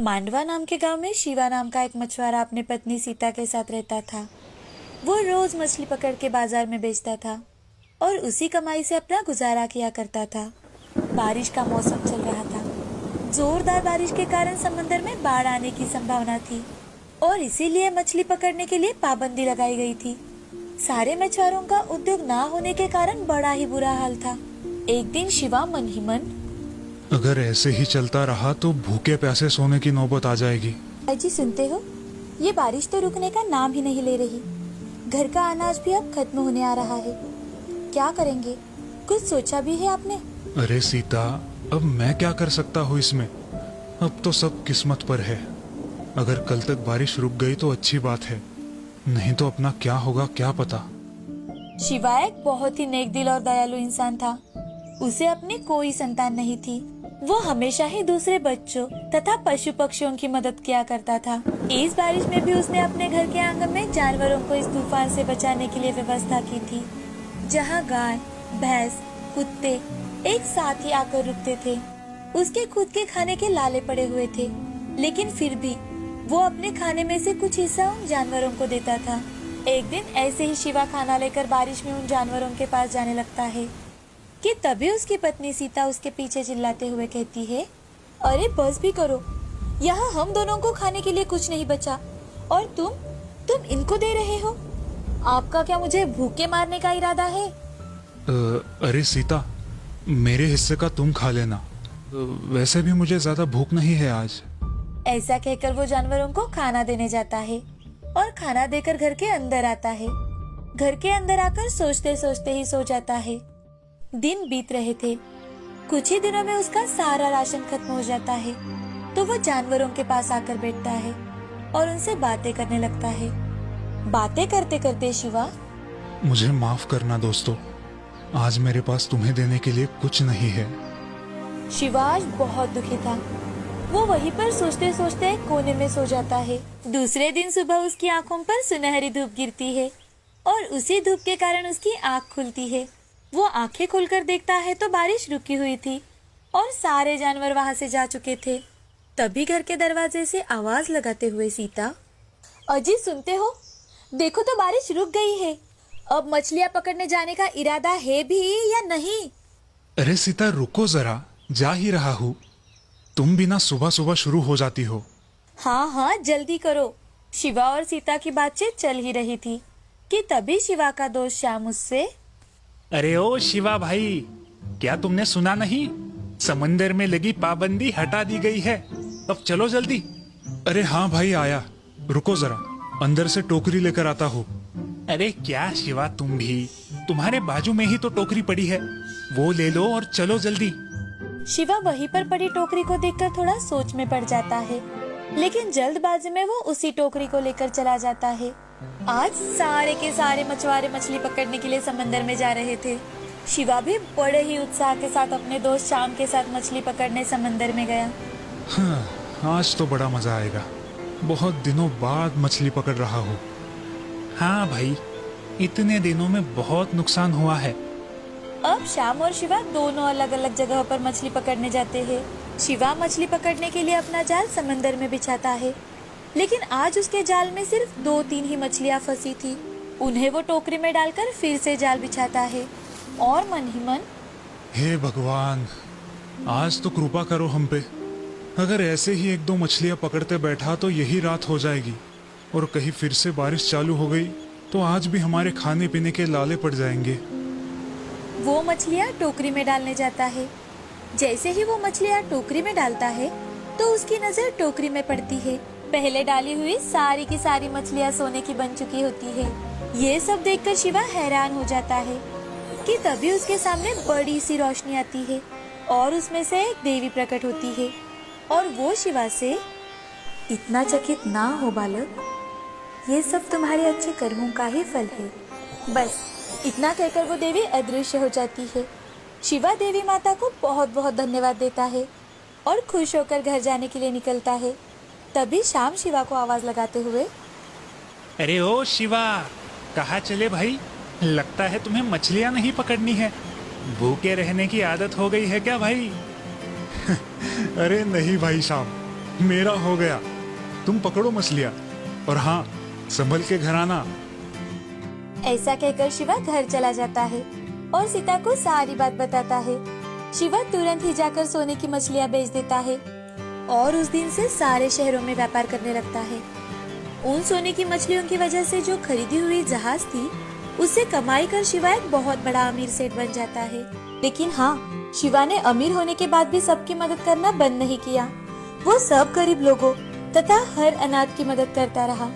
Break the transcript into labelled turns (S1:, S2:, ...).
S1: मांडवा नाम के गांव में शिवा नाम का एक मछुआरा अपनी पत्नी सीता के साथ रहता था। वो रोज मछली पकड़ के बाजार में बेचता था और उसी कमाई से अपना गुजारा किया करता था। बारिश का मौसम चल रहा था। जोरदार बारिश के कारण समंदर में बाढ़ आने की संभावना थी और इसीलिए मछली पकड़ने के लिए पाबंदी लगाई गई थी। सारे मछुआरों का उद्योग ना होने के कारण बड़ा ही बुरा हाल था। एक दिन शिवा मन ही मन,
S2: अगर ऐसे ही चलता रहा तो भूखे प्यासे सोने की नौबत आ जाएगी।
S1: जी सुनते हो, ये बारिश तो रुकने का नाम ही नहीं ले रही। घर का अनाज भी अब खत्म होने आ रहा है। क्या करेंगे? कुछ सोचा भी है आपने?
S2: अरे सीता, अब मैं क्या कर सकता हूँ इसमें? अब तो सब किस्मत पर है। अगर कल तक बारिश रुक गई तो अच्छी बात है, नहीं तो अपना क्या होगा क्या पता।
S1: शिवा एक बहुत ही नेक दिल और दयालु इंसान था। उसे अपनी कोई संतान नहीं थी। वो हमेशा ही दूसरे बच्चों तथा पशु पक्षियों की मदद किया करता था। इस बारिश में भी उसने अपने घर के आंगन में जानवरों को इस तूफान से बचाने के लिए व्यवस्था की थी, जहाँ गाय, भैंस, कुत्ते एक साथ ही आकर रुकते थे। उसके खुद के खाने के लाले पड़े हुए थे, लेकिन फिर भी वो अपने खाने में से कुछ हिस्सा उन जानवरों को देता था। एक दिन ऐसे ही शिवा खाना लेकर बारिश में उन जानवरों के पास जाने लगता है कि तभी उसकी पत्नी सीता उसके पीछे चिल्लाते हुए कहती है, अरे बस भी करो, यहाँ हम दोनों को खाने के लिए कुछ नहीं बचा और तुम इनको दे रहे हो। आपका क्या मुझे भूखे मारने का इरादा है?
S2: अरे सीता, मेरे हिस्से का तुम खा लेना। वैसे भी मुझे ज्यादा भूख नहीं है आज।
S1: ऐसा कहकर वो जानवरों को खाना देने जाता है और खाना देकर घर के अंदर आता है। घर के अंदर आकर सोचते सोचते ही सो जाता है। दिन बीत रहे थे। कुछ ही दिनों में उसका सारा राशन खत्म हो जाता है। तो वो जानवरों के पास आकर बैठता है और उनसे बातें करने लगता है। बातें करते करते शिवा,
S2: मुझे माफ करना दोस्तों, आज मेरे पास तुम्हें देने के लिए कुछ नहीं है।
S1: शिवा आज बहुत दुखी था। वो वहीं पर सोचते सोचते एक कोने में सो जाता है। दूसरे दिन सुबह उसकी आंखों पर सुनहरी धूप गिरती है और उसी धूप के कारण उसकी आंख खुलती है। वो आंखें खोलकर देखता है तो बारिश रुकी हुई थी और सारे जानवर वहां से जा चुके थे। तभी घर के दरवाजे से आवाज लगाते हुए सीता, अजी सुनते हो, देखो तो बारिश रुक गई है। अब मछलियां पकड़ने जाने का इरादा है भी या नहीं?
S2: अरे सीता रुको जरा, जा ही रहा हूँ। तुम भी ना सुबह सुबह शुरू हो जाती हो।
S1: हाँ हाँ जल्दी करो। शिवा और सीता की बातचीत चल ही रही थी कि तभी शिवा का दोस्त श्याम उससे,
S3: अरे ओ शिवा भाई, क्या तुमने सुना नहीं? समंदर में लगी पाबंदी हटा दी गई है। अब चलो जल्दी।
S2: अरे हाँ भाई आया, रुको जरा, अंदर से टोकरी लेकर आता हूँ।
S3: अरे क्या शिवा, तुम भी, तुम्हारे बाजू में ही तो टोकरी पड़ी है, वो ले लो और चलो जल्दी।
S1: शिवा वहीं पर पड़ी टोकरी को देखकर थोड़ा सोच में पड़ जाता है, लेकिन जल्दबाजी में वो उसी टोकरी को लेकर चला जाता है। आज सारे के सारे मछुआरे मछली पकड़ने के लिए समंदर में जा रहे थे। शिवा भी बड़े ही उत्साह के साथ अपने दोस्त श्याम के साथ मछली पकड़ने समंदर में गया।
S2: हाँ, आज तो बड़ा मजा आएगा। बहुत दिनों बाद मछली पकड़ रहा हूँ।
S3: हाँ भाई, इतने दिनों में बहुत नुकसान हुआ है।
S1: अब श्याम और शिवा दोनों अलग अलग जगहों पर मछली पकड़ने जाते हैं। शिवा मछली पकड़ने के लिए अपना जाल समंदर में बिछाता है, लेकिन आज उसके जाल में सिर्फ 2-3 ही मछलियां फंसी थी। उन्हें वो टोकरी में डालकर फिर से जाल बिछाता है और मन ही मन,
S2: हे भगवान, आज तो कृपा करो हम पे। अगर ऐसे ही 1-2 मछलियां पकड़ते बैठा तो यही रात हो जाएगी और कहीं फिर से बारिश चालू हो गई तो आज भी हमारे खाने पीने के लाले पड़ जाएंगे।
S1: वो मछलियाँ टोकरी में डालने जाता है। जैसे ही वो मछलियाँ टोकरी में डालता है तो उसकी नजर टोकरी में पड़ती है। पहले डाली हुई सारी की सारी मछलियाँ सोने की बन चुकी होती है। ये सब देखकर शिवा हैरान हो जाता है कि तभी उसके सामने बड़ी सी रोशनी आती है और उसमें से एक देवी प्रकट होती है और वो शिवा से, इतना चकित ना हो बालक, ये सब तुम्हारे अच्छे कर्मों का ही फल है। बस इतना कहकर वो देवी अदृश्य हो जाती है। शिवा देवी माता को बहुत बहुत धन्यवाद देता है और खुश होकर घर जाने के लिए निकलता है। तभी श्याम शिवा को आवाज लगाते हुए,
S3: अरे ओ शिवा, कहाँ चले भाई? लगता है तुम्हें मछलियाँ नहीं पकड़नी है। भूखे रहने की आदत हो गई है क्या भाई?
S2: अरे नहीं भाई श्याम, मेरा हो गया। तुम पकड़ो मछलियाँ और हाँ, संभल के घर आना।
S1: ऐसा कहकर शिवा घर चला जाता है और सीता को सारी बात बताता है। शिवा तुरंत ही जाकर सोने की मछलियाँ बेच देता है और उस दिन से सारे शहरों में व्यापार करने लगता है। उन सोने की मछलियों की वजह से जो खरीदी हुई जहाज थी, उससे कमाई कर शिवा एक बहुत बड़ा अमीर सेठ बन जाता है। लेकिन हाँ, शिवा ने अमीर होने के बाद भी सबकी मदद करना बंद नहीं किया। वो सब गरीब लोगों तथा हर अनाथ की मदद करता रहा।